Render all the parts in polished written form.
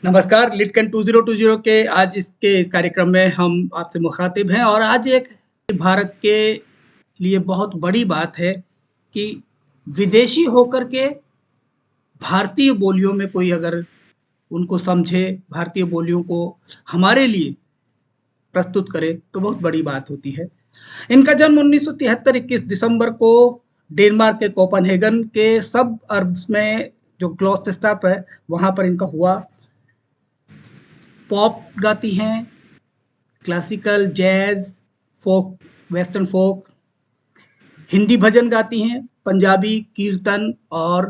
नमस्कार, लिटकन 2020 के आज इस कार्यक्रम में हम आपसे मुखातिब हैं और आज एक भारत के लिए बहुत बड़ी बात है कि विदेशी होकर के भारतीय बोलियों में कोई अगर उनको समझे, भारतीय बोलियों को हमारे लिए प्रस्तुत करे तो बहुत बड़ी बात होती है। इनका जन्म 1973 21 दिसंबर को डेनमार्क के कोपेनहेगन के सब अर्ब्स में जो ग्लॉस्टेस्टर है वहाँ पर इनका हुआ। पॉप गाती हैं, क्लासिकल, जैज, फोक, वेस्टर्न फोक, हिंदी भजन गाती हैं, पंजाबी कीर्तन और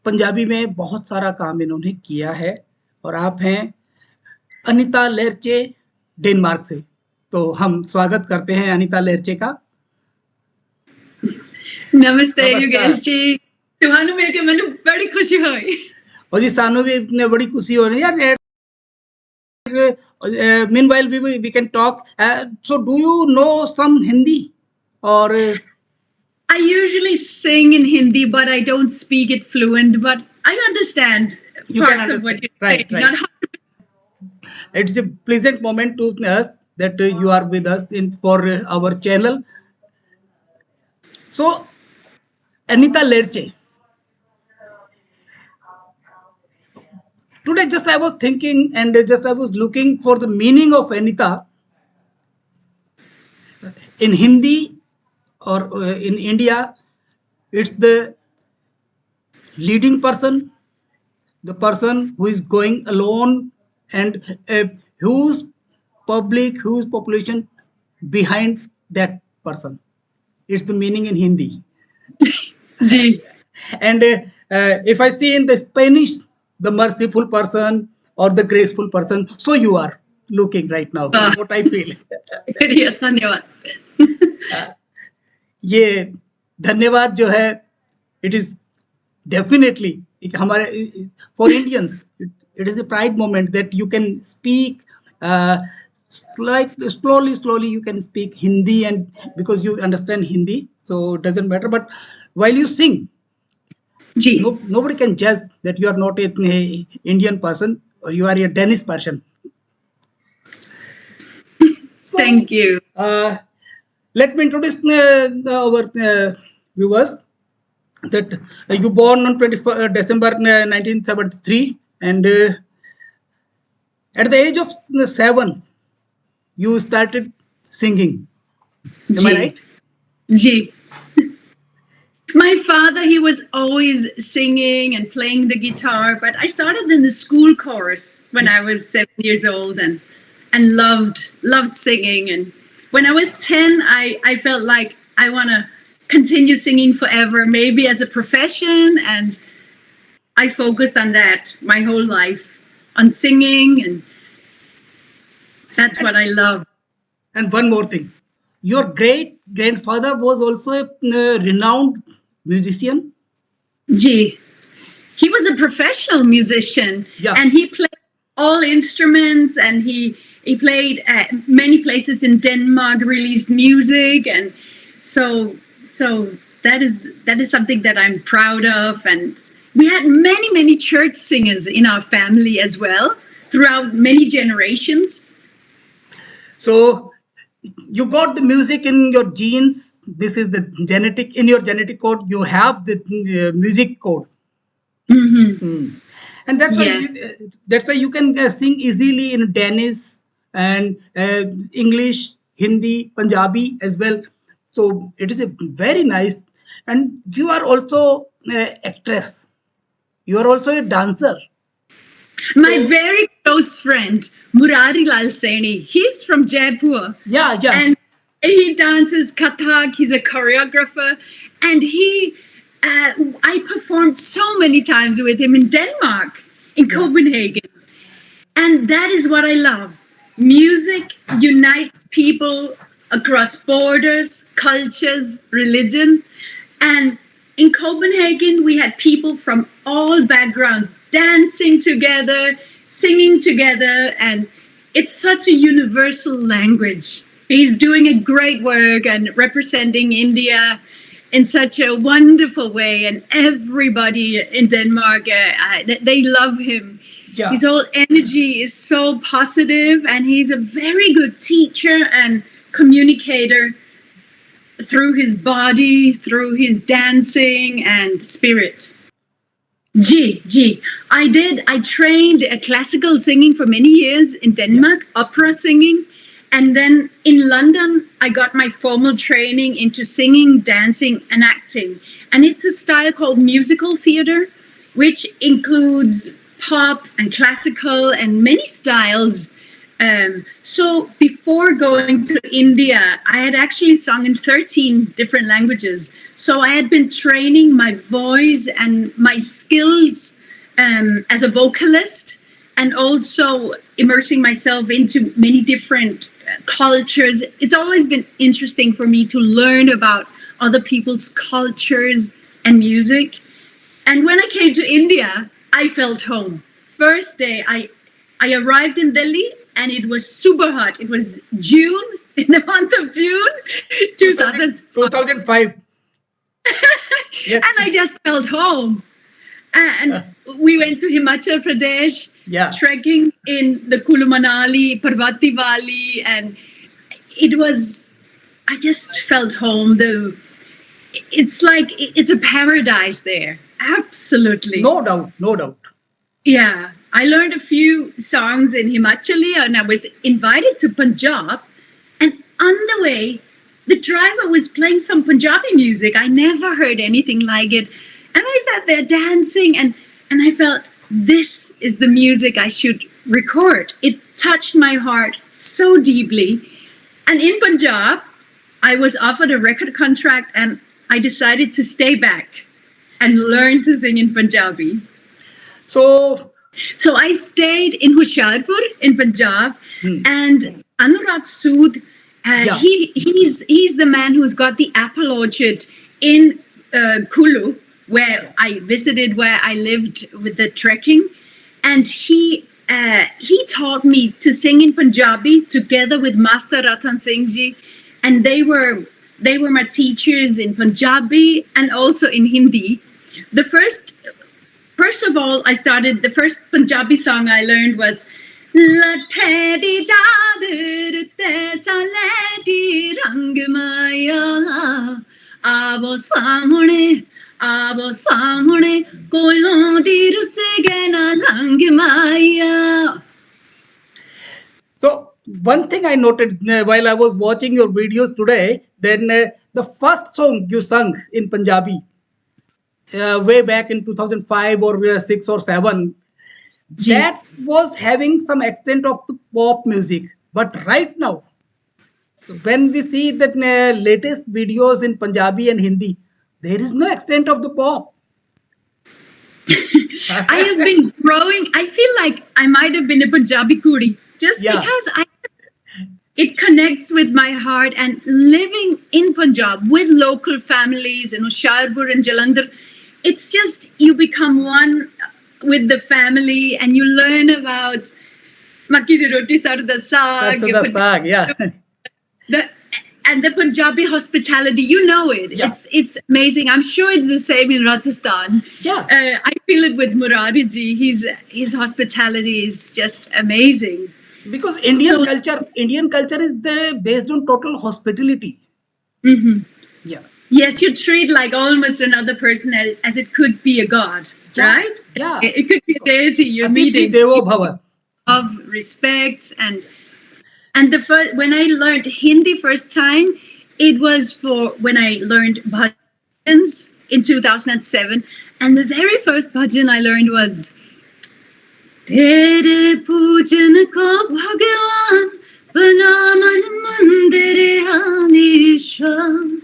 पंजाबी में बहुत सारा काम इन्होंने किया है। और आप हैं अनिता लेरचे डेनमार्क से, तो हम स्वागत करते हैं अनिता लेरचे का। नमस्ते योगेश जी, तुम्हारे मिलके मैंने बड़ी खुशी हुई। और जी सानू भी इतने बड़ी खुशी हो रही है यार। Meanwhile we can talk. So do you know some Hindi or? I usually sing in Hindi, but I don't speak it fluent. But I understand parts of what you're saying. Right. It's a pleasant moment to us that you are with us for our channel. So, Anita Lerche. Today just I was thinking and just I was looking for the meaning of Anita in Hindi or in India. It's the leading person, the person who is going alone and whose population behind that person. It's the meaning in Hindi. And if I see in the Spanish, the merciful person or the graceful person, so you are looking right now. What I feel. धन्यवाद। ये धन्यवाद जो है, it is definitely हमारे for Indians, it is a pride moment that you can speak like slowly you can speak Hindi, and because you understand Hindi, so it doesn't matter. But while you sing, nobody can judge that you are not an Indian person or you are a Danish person. Thank you. Let me introduce our viewers that you born on 21st December 1973, and at the age of 7 you started singing. Am I right? Ji. My father, he was always singing and playing the guitar, but I started in the school chorus when I was 7 years old and loved singing. And when I was 10, I felt like I want to continue singing forever, maybe as a profession, and I focused on that my whole life, on singing, and that's what I love. And one more thing, your great-grandfather was also a renowned musician? Ji. He was a professional musician, and he played all instruments, and he played at many places in Denmark, released music, and so that is something that I'm proud of. And we had many church singers in our family as well throughout many generations. So you got the music in your genes. This is the genetic, in your genetic code you have the music code. And that's why you can sing easily in Danish and English, Hindi, Punjabi as well. So it is a very nice. And you are also an actress, you are also a dancer. My very close friend Murari Lal Saini, he's from Jaipur. And he dances Kathak, he's a choreographer, and I performed so many times with him in Denmark, in Copenhagen. And that is what I love. Music unites people across borders, cultures, religion. And in Copenhagen, we had people from all backgrounds dancing together, singing together, and it's such a universal language. He's doing a great work and representing India in such a wonderful way, and everybody in Denmark, they love him. Yeah. His whole energy is so positive, and he's a very good teacher and communicator through his body, through his dancing and spirit. I trained classical singing for many years in Denmark, opera singing. And then in London, I got my formal training into singing, dancing, and acting. And it's a style called musical theater, which includes pop and classical and many styles. So before going to India, I had actually sung in 13 different languages. So I had been training my voice and my skills as a vocalist, and also immersing myself into many different cultures. It's always been interesting for me to learn about other people's cultures and music. And when I came to India, I felt home. First day, I arrived in Delhi, and it was super hot. It was June, in the month of June, 2005. Yes. And I just felt home. And we went to Himachal Pradesh, trekking in the Kulu Manali, Parvati Valley, and I just felt home. It's like, it's a paradise there. Absolutely. No doubt, no doubt. Yeah. I learned a few songs in Himachali, and I was invited to Punjab. And on the way, the driver was playing some Punjabi music. I never heard anything like it. And I sat there dancing, and I felt, this is the music I should record. It touched my heart so deeply. And in Punjab, I was offered a record contract, and I decided to stay back and learn to sing in Punjabi. So I stayed in Hoshiarpur in Punjab, and Anurag Sood, he's the man who's got the apple orchard in Kulu, where I visited, where I lived with the trekking, and he taught me to sing in Punjabi together with Master Ratan Singh Ji, and they were my teachers in Punjabi and also in Hindi. First of all, the first Punjabi song I learned was Lerche di chadar te saleti rang maya avo samne kolon di rus gena lang maya. So one thing I noted while I was watching your videos today, then the first song you sung in Punjabi, way back in 2005 or 6 or 7, that was having some extent of the pop music. But right now, when we see that latest videos in Punjabi and Hindi, there is no extent of the pop. I have been growing. I feel like I might have been a Punjabi Kudi just because it connects with my heart, and living in Punjab with local families in Hoshiarpur and Jalandhar, it's just, you become one with the family, and you learn about makki di roti sarson da saag. And the Punjabi hospitality, you know it. Yeah. It's amazing. I'm sure it's the same in Rajasthan. Yeah. I feel it with Murari ji. His hospitality is just amazing. Because Indian culture is based on total hospitality. Mm-hmm. Yeah. Yes, you treat like almost another person as it could be a god, right? Yeah. It could be a deity you're meeting. Of respect and when I learned Hindi first time, it was when I learned bhajans in 2007, and the very first bhajan I learned was Tere pujan ko bhagwan bana man mandir alishan.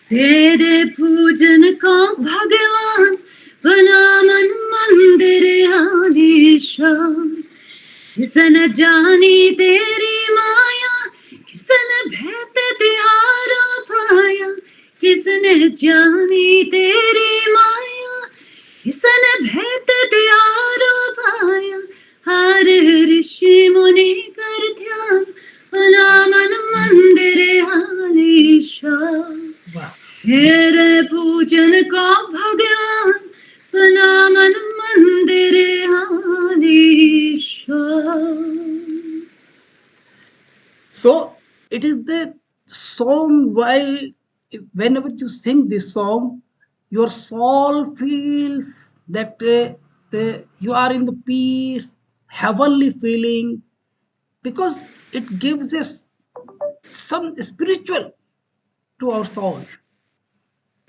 Tere pujan ko bhagwan bana man mandir alishan. किसन जानी तेरी माया किसन भेद त्यारा पाया किसने जानी तेरी माया किसन भेद त्यारा पाया हर ऋषि मुनि कर ध्यान बना मन मंदिर आलीशान तेरे पूजन को भगवान बना मन मंदिर आलीशान. So it is the song while whenever you sing this song, your soul feels that you are in the peace, heavenly feeling, because it gives us some spiritual to our soul.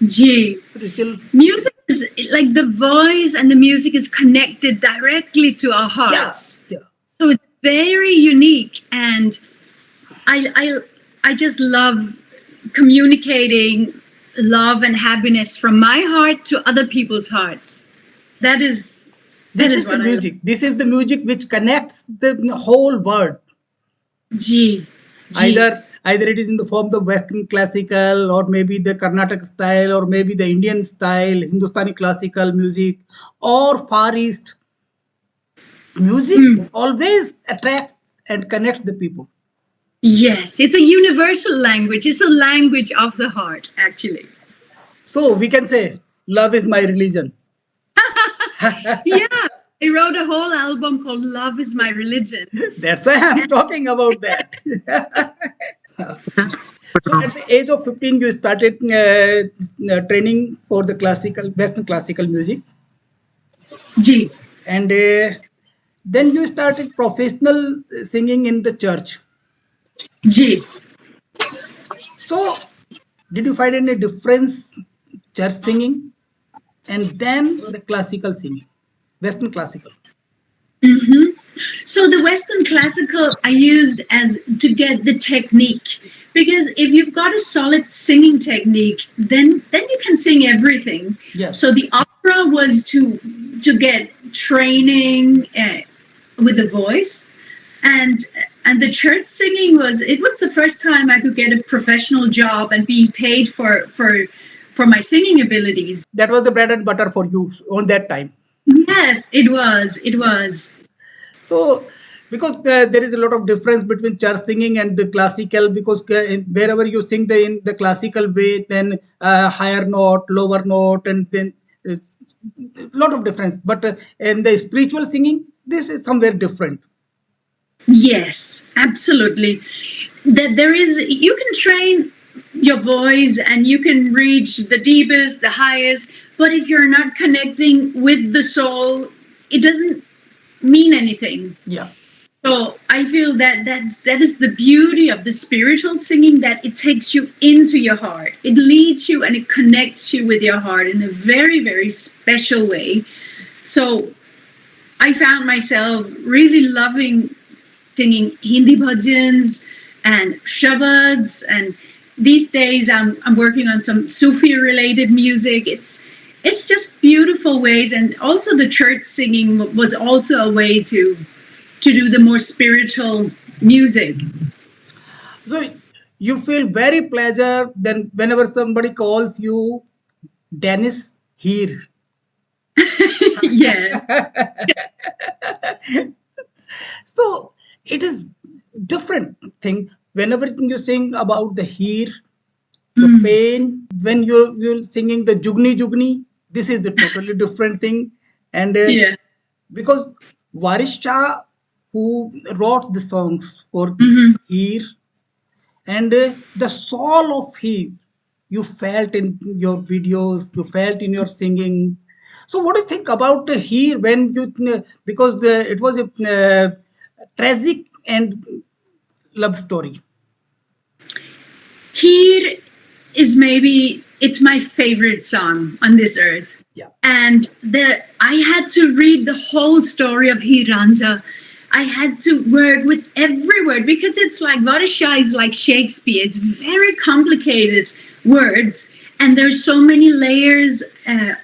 Gee. Spiritual. Music is like the voice and the music is connected directly to our hearts. Yeah. So it's very unique, and I just love communicating love and happiness from my heart to other people's hearts. This is the music. This is the music which connects the whole world. Gee. Either it is in the form of Western classical, or maybe the Carnatic style, or maybe the Indian style, Hindustani classical music, or Far East music. Always attracts and connects the people. Yes, it's a universal language. It's a language of the heart, actually. So we can say, love is my religion. Yeah, I wrote a whole album called Love is My Religion. That's why I'm talking about that. So at the age of 15, you started training for the Western classical music. Gee. And then you started professional singing in the church. Gee. So did you find any difference church singing and then the classical singing, Western classical? So the Western classical I used as to get the technique, because if you've got a solid singing technique, then you can sing everything. Yes. So the opera was to get training with the voice, and the church singing was the first time I could get a professional job and be paid for my singing abilities. That was the bread and butter for you on that time. Yes, it was. It was. So, because there is a lot of difference between church singing and the classical, because wherever you sing in the classical way, then higher note, lower note, and then a lot of difference. But in the spiritual singing, this is somewhere different. Yes, absolutely. That there is, you can train your voice and you can reach the deepest, the highest, but if you're not connecting with the soul, it doesn't mean anything. Yeah. So I feel that is the beauty of the spiritual singing, that it takes you into your heart. It leads you and it connects you with your heart in a very, very special way. So I found myself really loving singing Hindi bhajans and shabads, and these days I'm working on some Sufi related music. It's just beautiful ways, and also the church singing was also a way to do the more spiritual music. So you feel very pleasure then whenever somebody calls you Danish Heer. Yes. So it is different thing whenever you sing about the Heer, the pain. When you're singing the Jugni, this is the totally different thing. And because Waris Shah, who wrote the songs for Heer, and the soul of Heer, you felt in your videos, you felt in your singing. So what do you think about Heer when you, because it was a tragic and love story? Heer is it's my favorite song on this earth. Yeah. And I had to read the whole story of Heer Ranjha. I had to work with every word, because it's like Varisha is like Shakespeare. It's very complicated words, and there's so many layers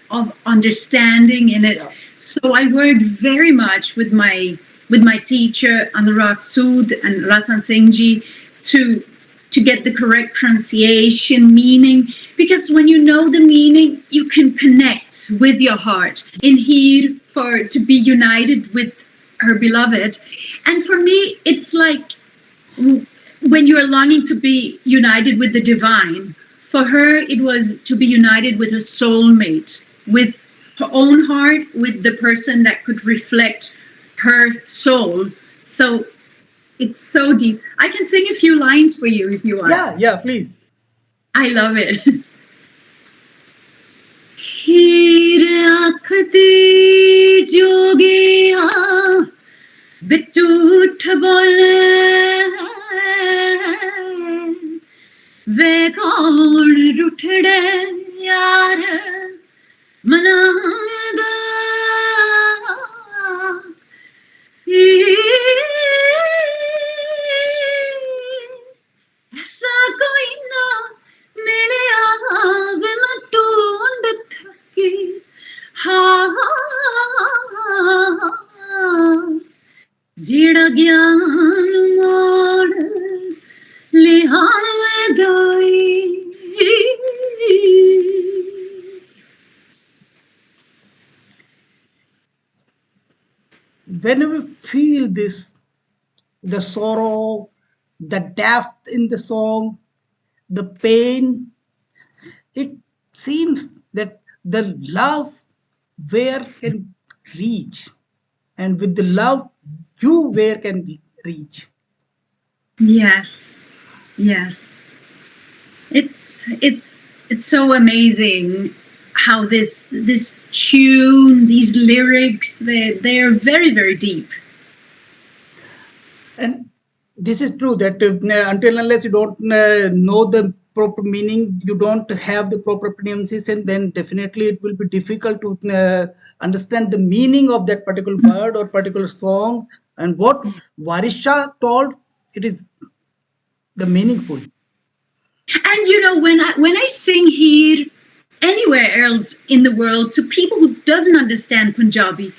of understanding in it. Yeah. So I worked very much with my teacher Anurag Sood and Ratan Singh ji to get the correct pronunciation, meaning, because when you know the meaning, you can connect with your heart. In Heer, to be united with her beloved. And for me, it's like when you are longing to be united with the divine. For her, it was to be united with her soulmate, with her own heart, with the person that could reflect her soul. So it's so deep. I can sing a few lines for you if you want. Yeah, please. I love it. हीर आखदी जोगिया बिच उठ बोले वे कौन रुठड़े यार मनादा ऐसा कोई ना मिले आवे मैं ढूंढ थकी हाँ जेड़ा ज्ञान मोड़ लिहावे दाई When we feel this, the sorrow, the depth in the song, the pain, it seems that the love where can reach, and with the love you where can reach. Yes, yes. It's so amazing how this tune, these lyrics, they are very, very deep. And this is true that until unless you don't know the proper meaning, you don't have the proper pronunciation, then definitely it will be difficult to understand the meaning of that particular word or particular song. And what Varisha told, it is the meaningful. And you know, when I sing here anywhere else in the world to people who doesn't understand Punjabi,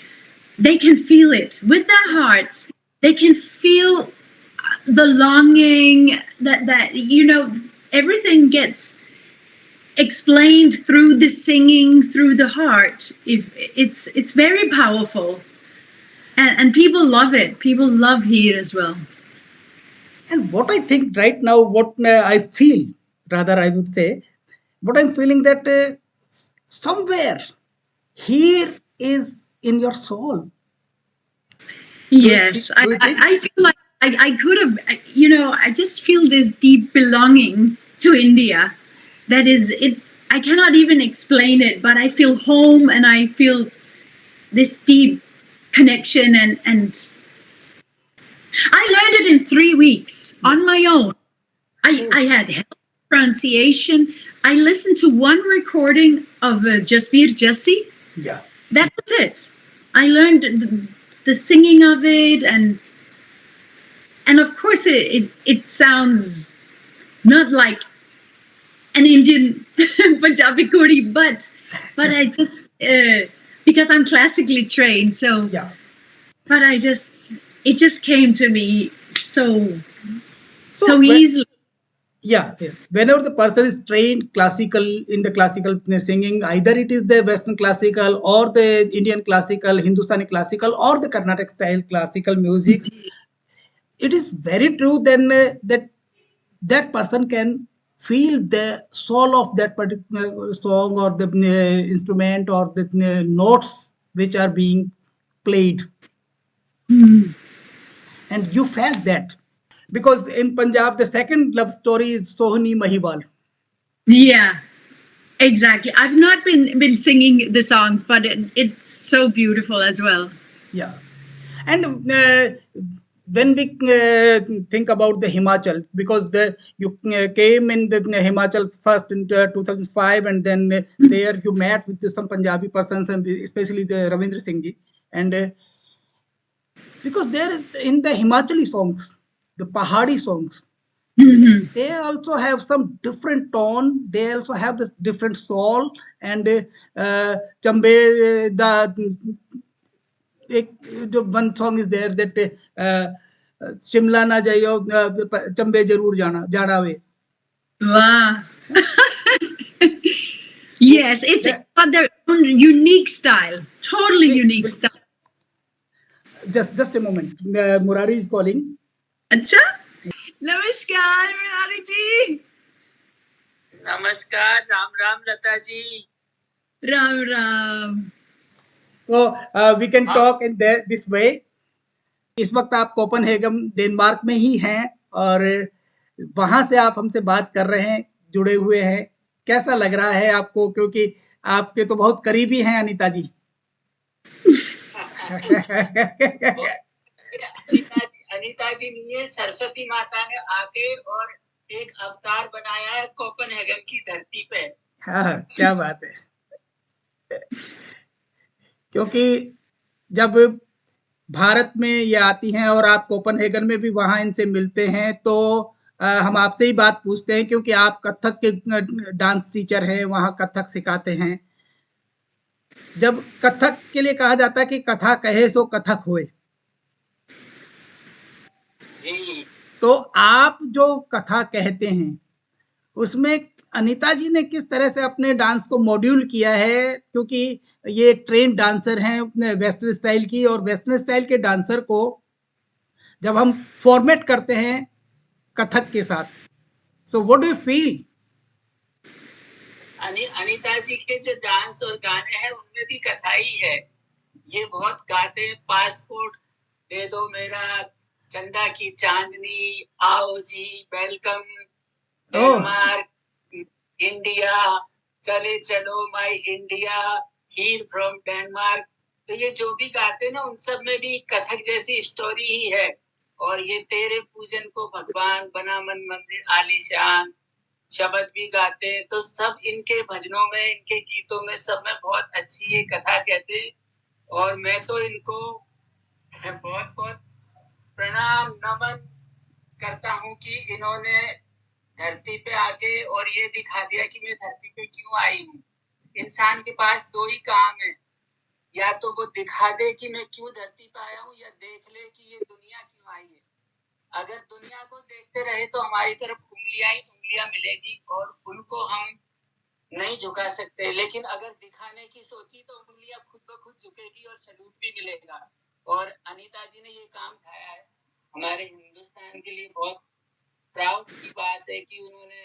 they can feel it with their hearts. They can feel the longing that you know, everything gets explained through the singing, through the heart. If it's very powerful, and people love it. People love Heer as well. And what I think right now, what I feel, rather I would say, what I'm feeling that somewhere here is in your soul. Yes, I feel like I could have, you know, I just feel this deep belonging to India. That is it. I cannot even explain it, but I feel home and I feel this deep connection and I learned it in 3 weeks on my own. I had help pronunciation. I listened to one recording of Jasbir Jassi. Yeah. That was it. I learned the singing of it, and of course it sounds not like an Indian Punjabi Kuri, but I just because I'm classically trained, so yeah. But it just came to me so easily. Yeah. Whenever the person is trained classical in the classical singing, either it is the Western classical or the Indian classical, Hindustani classical, or the Carnatic style classical music, it is very true then that person can feel the soul of that particular song or the instrument or the notes which are being played. And you felt that. Because in Punjab, the second love story is Sohni Mahiwal. Yeah, exactly. I've not been singing the songs, but it's so beautiful as well. Yeah. And when we think about the Himachal, because you came in the Himachal first in 2005, and then there you met with some Punjabi persons, and especially the Ravindra Singh ji. And because there is in the Himachali songs, the Pahadi songs, they also have some different tone. They also have this different soul. And Chambe, one song is there that Shimla na jayo, Chambe jarur jana ve. Wow. Yes, it's got their own unique style. Totally unique style. Just a moment. Murari is calling. Acha? Namaskar, Murari ji. Namaskar, Ram Lata ji. Ram. So we can talk in this way. इस वक्त आप Copenhagen Denmark में ही हैं और वहां से आप हमसे बात कर रहे हैं, जुड़े हुए हैं। कैसा लग रहा है आपको, क्योंकि आपके तो बहुत करीबी हैं अनीता जी। अनीता जी नहीं है, सरस्वती माता ने आके और एक अवतार बनाया है कोपेनहेगन की धरती पे। हाँ, क्या बात है। क्योंकि जब भारत में ये आती हैं और आप कोपेनहेगन में भी वहाँ इनसे मिलते हैं, तो हम आपसे ही बात पूछते हैं, क्योंकि आप कथक के डांस टीचर हैं, वहाँ कथक सिखाते हैं। जब कथक के लिए कहा जाता है कि कथा कहे सो कथक होए, जी, तो आप जो कथा कहते हैं उसमें अनीता जी ने किस तरह से अपने डांस को मॉड्यूल किया है, क्योंकि ये एक ट्रेंड डांसर हैं वेस्टर्न स्टाइल की, और वेस्टर्न स्टाइल के डांसर को जब हम फॉर्मेट करते हैं कथक के साथ, so what do you feel? Anita ji के जो डांस और गाने हैं उनमें भी कथा ही है। ये बहुत गाते हैं, पासपोर्ट दे दो मेरा, चंदा की चांदनी, आओ जी, वेलकम डेनमार्क, इंडिया, चले चलो my India, Heer from Denmark. तो ये जो भी गाते हैं ना, उन सब में भी कथक जैसी स्टोरी ही है। और ये तेरे पूजन को भगवान बना मन मंदिर आलीशान शब्द भी गाते हैं। तो सब इनके भजनों में, इनके गीतों में, सब में बहुत अच्छी ये कथा कहते हैं। और मैं तो इनको बहुत बहुत प्रणाम नमन करता हूँ कि इन्होंने धरती पे आके और ये दिखा दिया कि मैं धरती पे क्यों आई हूँ। इंसान के पास दो ही काम है, या तो वो दिखा दे कि मैं क्यों धरती पे आया हूँ, या देख ले कि ये दुनिया क्यों आई है। अगर दुनिया को देखते रहे तो हमारी तरफ उंगलियां ही उंगलियां मिलेगी और उनको हम नहीं झुका सकते। लेकिन अगर दिखाने की सोची तो उंगलियां खुद ब खुद झुकेगी और सलूट भी मिलेगा। और अनीता जी ने ये काम उठाया है, हमारे हिंदुस्तान के लिए बहुत प्राउड की बात है कि उन्होंने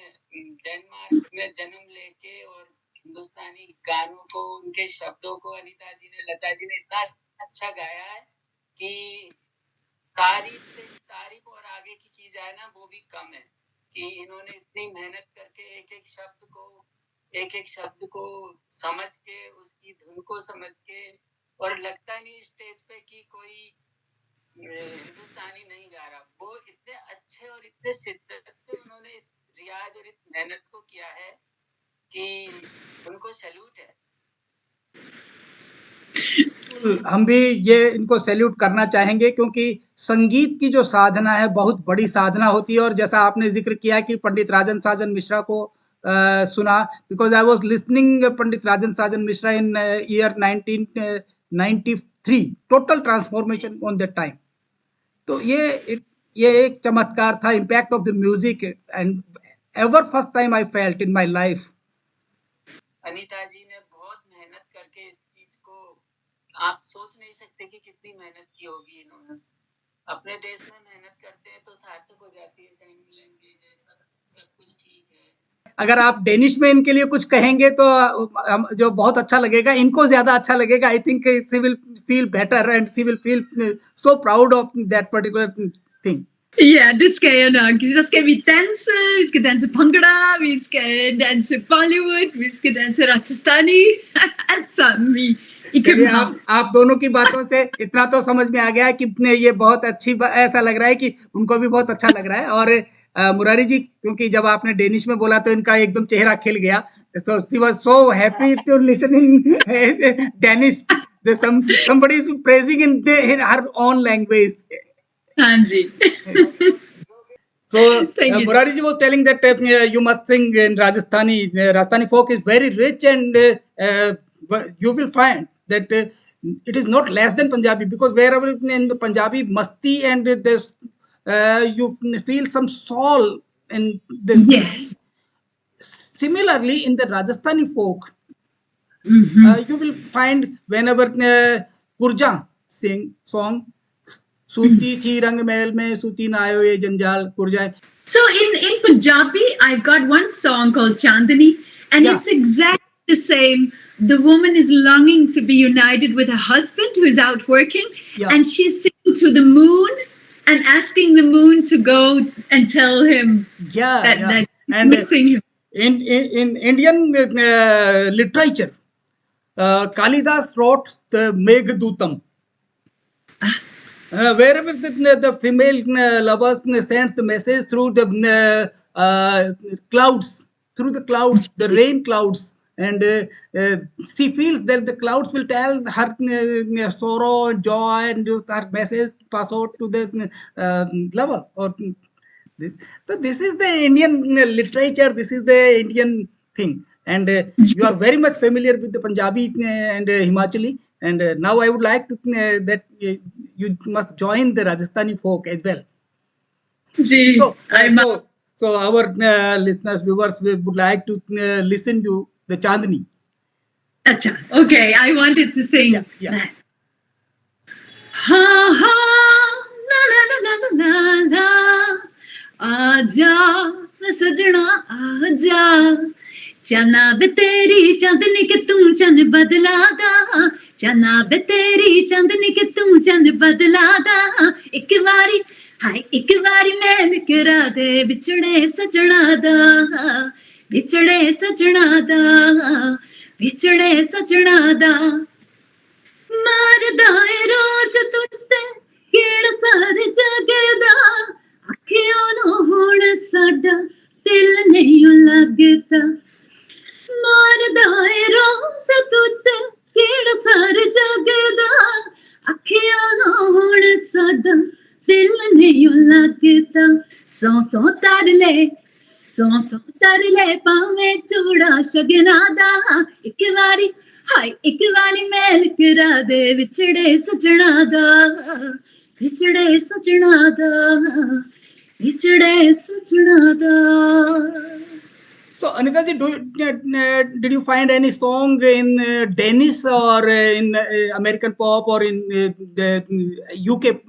डेनमार्क में जन्म लेके और हिंदुस्तानी गानों को, उनके शब्दों को अनीता जी ने, लता जी ने इतना अच्छा गाया है कि तारीफ से भी तारीफ और आगे की जाए ना वो भी कम है। कि इन्होंने इतनी मेहनत करके एक एक शब्द को समझ के, उसकी धुन को समझ के, और लगता नहीं स्टेज पे कि कोई हिंदुस्तानी नहीं गा रहा। वो इतने अच्छे और इतने शिद्दत से उन्होंने इस रियाज और इस मेहनत को किया है कि उनको सैल्यूट है। हम भी ये इनको सैल्यूट करना चाहेंगे, क्योंकि संगीत की जो साधना है बहुत बड़ी साधना होती है। और जैसा आपने जिक्र किया कि पंडित राजन साजन मिश्रा को सुना, because I was listening Pandit Rajan Sajan Mishra in year 1993, total transformation on that time. तो ये एक चमत्कार था, impact of the music, and ever first time I felt in my life. Anita ji ने बहुत मेहनत करके इस चीज को, आप सोच नहीं सकते कि कितनी मेहनत की होगी इन्होंने। अपने देश में मेहनत करते हैं तो सार्थक हो जाती है, सैंड लैंग्वेज है, सब कुछ ठीक है। अगर आप डेनिश में इनके लिए कुछ कहेंगे तो जो बहुत अच्छा लगेगा, इनको ज्यादा अच्छा लगेगा। I think she will feel better and she will feel so proud of that particular thing. Ja, det skal jeg nok. Så skal vi danse, vi skal danse Bhangra, vi skal danse Bollywood, vi skal danse Rajasthani, alt sammen i København. आप दोनों की बातों से इतना तो समझ में आ गया कि ये बहुत अच्छी, ऐसा लग रहा है कि उनको भी बहुत अच्छा लग रहा है। और मुरारी जी, क्योंकि जब आपने डेनिश में बोला तो इनका एकदम चेहरा खिल गया। So she was so happy to listening Danish. Somebody is praising in her own language. हाँ जी. So Murari ji was telling that you must sing in Rajasthani. Rajasthani folk is very rich, and you will find that it is not less than Punjabi, because wherever in the Punjabi masti and this, you feel some soul in this. Yes. Similarly, in the Rajasthani folk, you will find whenever Kurja sing song, सूती थी रंग महल में, सूती ना आयो ये जंजाल कुरजाए. So in Punjabi, I've got one song called Chandani, and it's exactly the same. The woman is longing to be united with her husband who is out working, and she's singing to the moon and asking the moon to go and tell him that and missing him. in Indian literature, Kalidas wrote the Meghdootam. Wherever the female lovers sends the message through the clouds, the rain clouds, and she feels that the clouds will tell her sorrow and joy, and her message pass out to the lover. So this is the Indian literature. This is the Indian thing, and you are very much familiar with the Punjabi and Himachali. And now I would like to that you must join the Rajasthani folk as well. Gee, So our listeners, viewers, we would like to listen to the Chandni. Acha, okay, I wanted to sing that. Ha ha, la la la la la la, आजा सजना आजा, चना बे तेरी चांदनी के तुम चन बदला दा, चना बे तेरी चांदनी के तुम चन बदला दा, एक बारी हाय एक बारी मैल करा दे बिछड़े सजना दा, बिछड़े सजना दा, बिछड़े सजना दा, मारदा है रोज तुत्ते केड़ा सारे जगदा, अखियों नु हुण साडा दिल नहीं लगदा, मारदा है रोज तुत्ते केड़ा सारे जगदा, अखियों नु हुण साडा दिल नहीं लगदा, सौ सौ तर ले पावे चूड़ा शगना दा, एक बारी हाय एक बारी मैल करा दे बिछड़े सजना दा, बिछड़े सजना दा, बिछड़े सजना दा. So Anita ji, did you find any song in Danish or in American pop or in the UK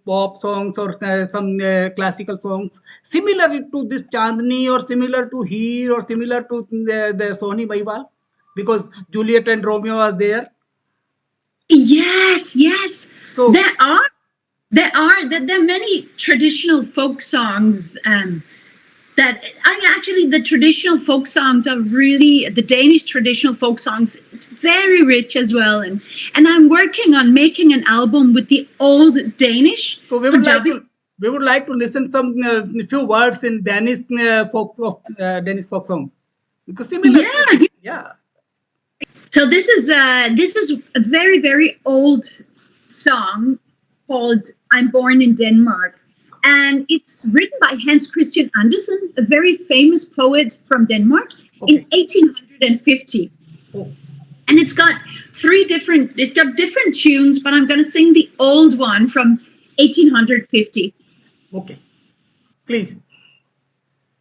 pop songs or some classical songs similar to this Chandni or similar to Heer or similar to the Soni Mahwal? Because Juliet and Romeo are there. Yes. So there are many traditional folk songs. The traditional folk songs are really, the Danish traditional folk songs, it's very rich as well. And I'm working on making an album with the old Danish. So we would like to listen some few words in Danish folk song. Because similar. Yeah. So this is a very, very old song called "I'm Born in Denmark." And it's written by Hans Christian Andersen, a very famous poet from Denmark, in 1850. Oh. And it's got different tunes, but I'm going to sing the old one from 1850. Okay, please.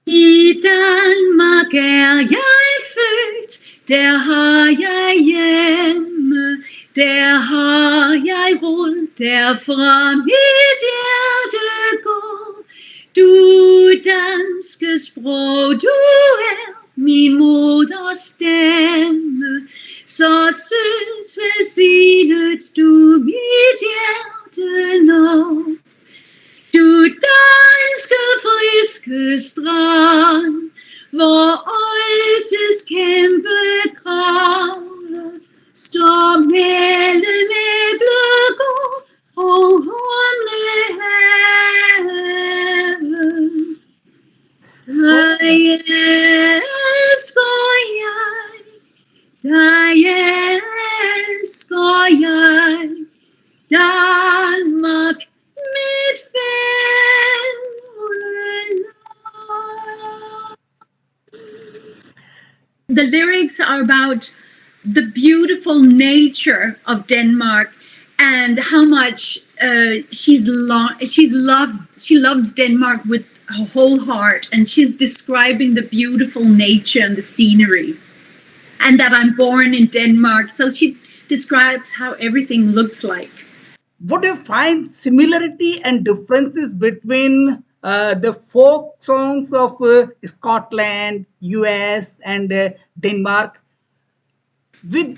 I Danmark jeg født, der har jeg hjemme, der har jeg rod, derfra mit hjerte går. Du danske sprog, du er min moders stemme, så sødt velsignet du mit hjerte når. Du danske friske strand, hvor altid kæmpe krav står mellem æblegård og Hornehaven. Dig elsker jeg, Danmark, mit fædreland. The lyrics are about the beautiful nature of Denmark and how much she loves Denmark with her whole heart, and she's describing the beautiful nature and the scenery, and that I'm born in Denmark, so she describes how everything looks like. Would you find similarity and differences between the folk songs of Scotland, US, and Denmark with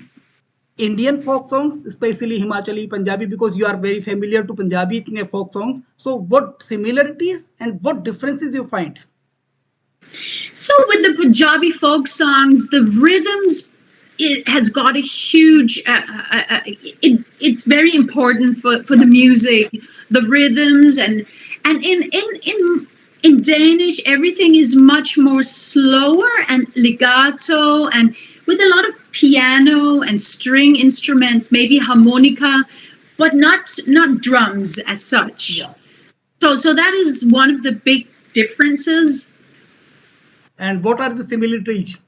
Indian folk songs, especially Himachali, Punjabi, because you are very familiar to Punjabi folk songs. So, what similarities and what differences you find? So with the Punjabi folk songs, the rhythms, it has got a huge. It's very important for the music, the rhythms, and in Danish, everything is much more slower and legato, and with a lot of piano and string instruments, maybe harmonica, but not drums as such. Yeah. So that is one of the big differences. And what are the similarities?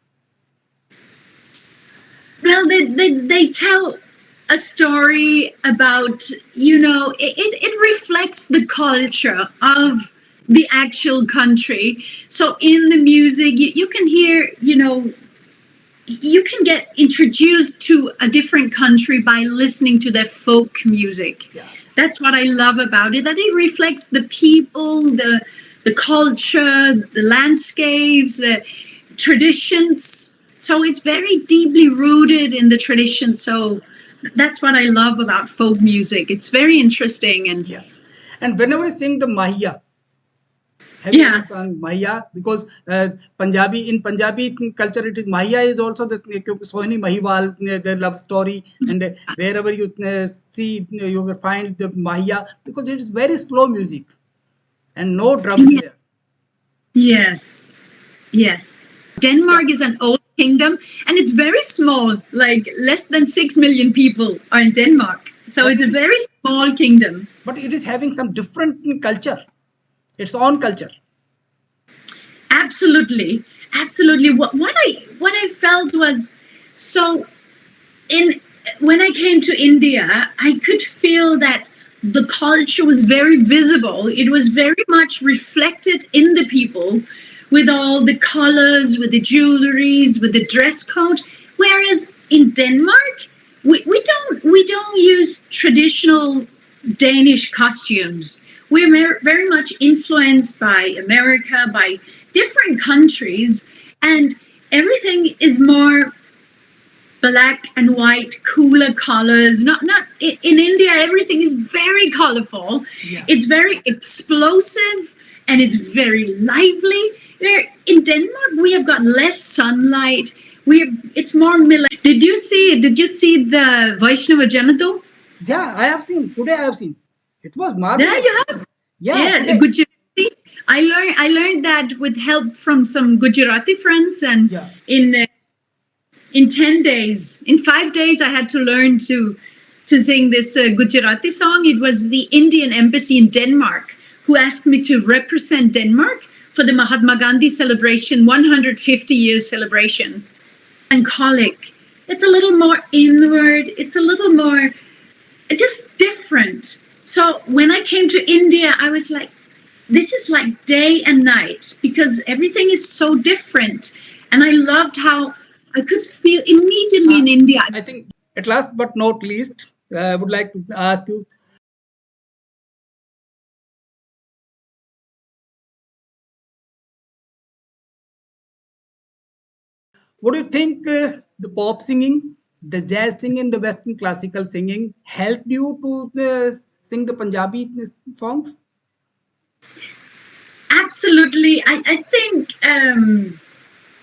Well, they tell a story about, it reflects the culture of the actual country. So in the music, you can hear, you can get introduced to a different country by listening to their folk music. Yeah. That's what I love about it, that it reflects the people, the culture, the landscapes, the traditions. So it's very deeply rooted in the tradition. So that's what I love about folk music. It's very interesting. And yeah. And whenever you sing the Mahiya, have you ever sung Mahiya? Because Punjabi, in Punjabi culture, it is Mahiya is also the Sohini Mahiwal, the love story, and wherever you see, you will find the Mahiya, because it is very slow music and no drums there. Yes, yes. Denmark is an old kingdom, and it's very small, like less than 6 million people are in Denmark. So it's a very small kingdom. But it is having some different culture, its own culture. Absolutely, absolutely. What I felt was, so when I came to India, I could feel that the culture was very visible. It was very much reflected in the people, with all the colors, with the jewelries, with the dress code. Whereas in Denmark, we don't use traditional Danish costumes. We're very much influenced by America, by different countries, and everything is more black and white, cooler colors. Not in India, everything is very colorful. Yeah. It's very explosive and it's very lively. Where in Denmark we have got less sunlight. It's more Did you see the Vaishnava Janatu? Yeah, I have seen. Today I have seen. It was marvelous. Yeah, you have. Yeah. Today. Gujarati. I learned that with help from some Gujarati friends, and Yeah. in 10 days, in 5 days, I had to learn to sing this Gujarati song. It was the Indian embassy in Denmark who asked me to represent Denmark for the Mahatma Gandhi celebration, 150 years celebration. Melancholic. It's a little more inward. It's a little more just different. So when I came to India, I was like, this is like day and night, because everything is so different. And I loved how I could feel immediately in India. I think at last but not least, I would like to ask you, what do you think the pop singing, the jazz singing, the Western classical singing helped you to sing the Punjabi songs? Absolutely. I think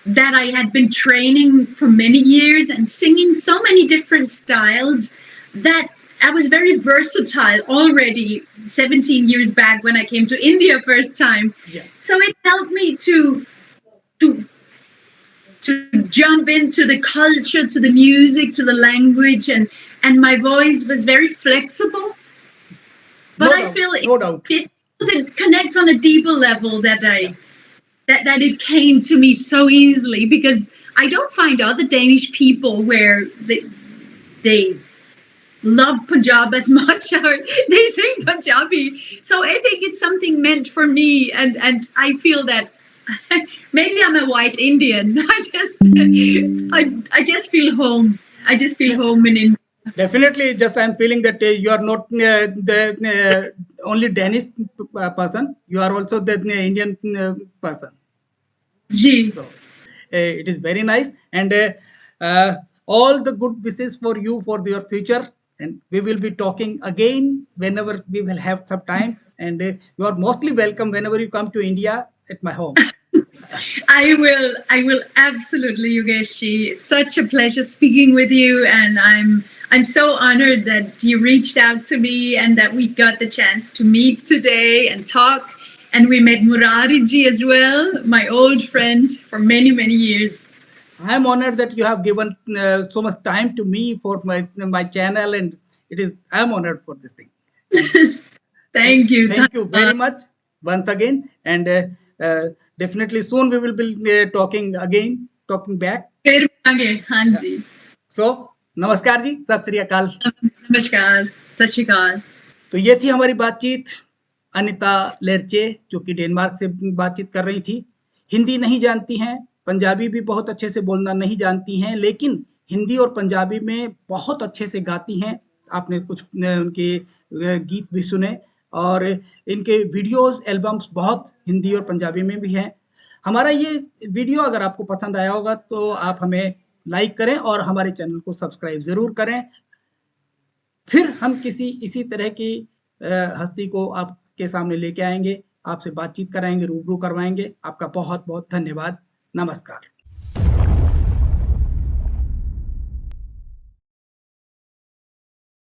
that I had been training for many years and singing so many different styles that I was very versatile already 17 years back when I came to India first time. Yeah. So it helped me to jump into the culture, to the music, to the language, and my voice was very flexible. But I feel it connects on a deeper level that that it came to me so easily, because I don't find other Danish people where they love Punjab as much or they sing Punjabi. So I think it's something meant for me, and I feel that maybe I'm a white Indian. I just feel home. I just feel home in India. Definitely, just I'm feeling that you are not the only Danish person. You are also the Indian person. Gee. So, it is very nice. And all the good wishes for you for your future, and we will be talking again whenever we will have some time, and you are mostly welcome whenever you come to India at my home. I will absolutely, Yogeshi. It's such a pleasure speaking with you, and I'm so honored that you reached out to me and that we got the chance to meet today and talk. And we met Murari ji as well, my old friend for many, many years. I am honored that you have given so much time to me for my channel, and I am honored for this thing. And thank you. Thank you very much once again, and definitely soon we will be talking back. फिर आगे, हाँ जी. So, नमस्कार जी, सत श्री अकाल. नमस्कार, सत श्री अकाल. तो ये थी हमारी बातचीत अनिता लेरचे, जो कि डेनमार्क से बातचीत कर रही थी. हिंदी नहीं जानती हैं, पंजाबी भी बहुत अच्छे से बोलना नहीं जानती हैं, लेकिन हिंदी और पंजाबी में बहुत अच्छे से गाती हैं. आपने कुछ उनके गीत भी सुने, और इनके वीडियोस एल्बम्स बहुत हिंदी और पंजाबी में भी हैं. हमारा ये वीडियो अगर आपको पसंद आया होगा तो आप हमें लाइक करें और हमारे चैनल को सब्सक्राइब ज़रूर करें. फिर हम किसी इसी तरह की हस्ती को आपके सामने लेके आएंगे, आपसे बातचीत कराएंगे, रूबरू करवाएंगे. आपका बहुत बहुत धन्यवाद. नमस्कार.